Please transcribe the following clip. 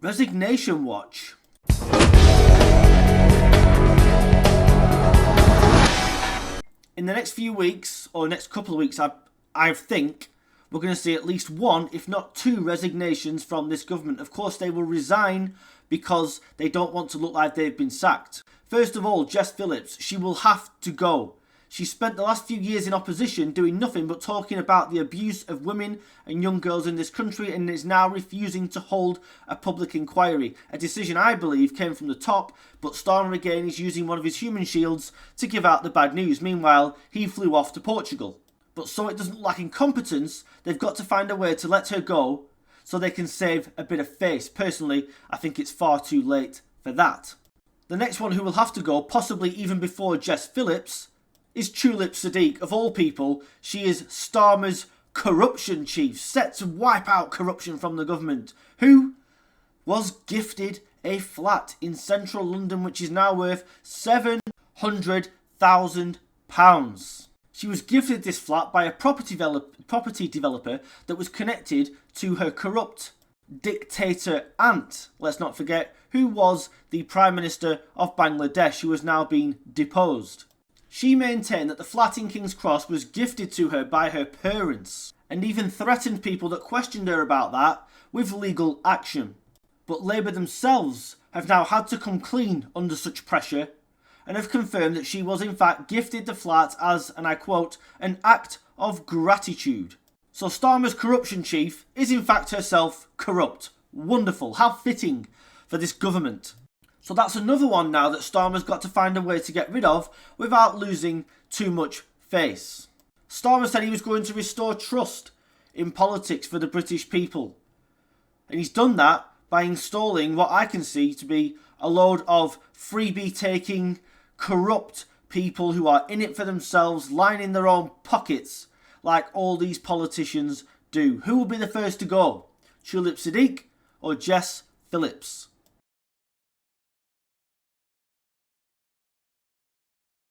Resignation Watch. In the next few weeks, or next couple of weeks, I think we're going to see at least one, if not two, resignations from this government. Of course, they will resign because they don't want to look like they've been sacked. First of all, Jess Phillips, she will have to go. She spent the last few years in opposition doing nothing but talking about the abuse of women and young girls in this country, and is now refusing to hold a public inquiry. A decision I believe came from the top, but Starmer again is using one of his human shields to give out the bad news. Meanwhile, he flew off to Portugal. But so it doesn't lack incompetence, they've got to find a way to let her go so they can save a bit of face. Personally, I think it's far too late for that. The next one who will have to go, possibly even before Jess Phillips, is Tulip Sadiq. Of all people, she is Starmer's corruption chief, set to wipe out corruption from the government, who was gifted a flat in central London which is now worth £700,000. She was gifted this flat by a property developer that was connected to her corrupt dictator aunt, let's not forget, who was the Prime Minister of Bangladesh, who has now been deposed. She maintained that the flat in King's Cross was gifted to her by her parents, and even threatened people that questioned her about that with legal action. But Labour themselves have now had to come clean under such pressure, and have confirmed that she was in fact gifted the flat as, and I quote, an act of gratitude. So Starmer's corruption chief is in fact herself corrupt. Wonderful. How fitting for this government. So that's another one now that Starmer's got to find a way to get rid of without losing too much face. Starmer said he was going to restore trust in politics for the British people. And he's done that by installing what I can see to be a load of freebie-taking, corrupt people who are in it for themselves, lining their own pockets like all these politicians do. Who will be the first to go? Tulip Sadiq or Jess Phillips?